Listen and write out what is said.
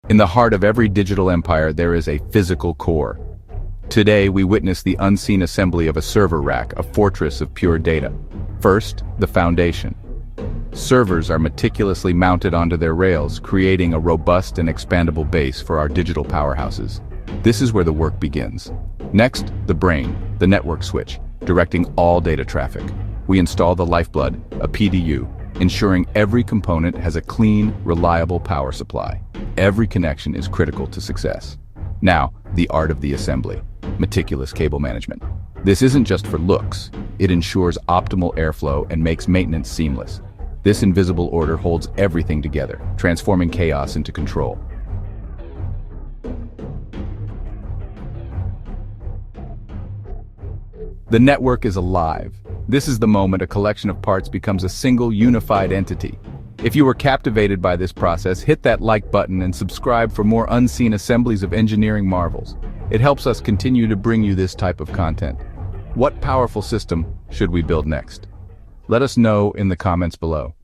In the heart of every digital empire, there is a physical core. Today, we witness the unseen assembly of a server rack, a fortress of pure data. First, the foundation. Servers are meticulously mounted onto their rails, creating a robust and expandable base for our digital powerhouses. This is where the work begins. Next, the brain, the network switch, directing all data traffic. We install the lifeblood, a PDU, ensuring every component has a clean, reliable power supply. Every connection is critical to success. Now, the art of the assembly, meticulous cable management. This isn't just for looks, it ensures optimal airflow and makes maintenance seamless. This invisible order holds everything together, transforming chaos into control. The network is alive. This is the moment a collection of parts becomes a single, unified entity. If you were captivated by this process, hit that like button and subscribe for more unseen assemblies of engineering marvels. It helps us continue to bring you this type of content. What powerful system should we build next? Let us know in the comments below.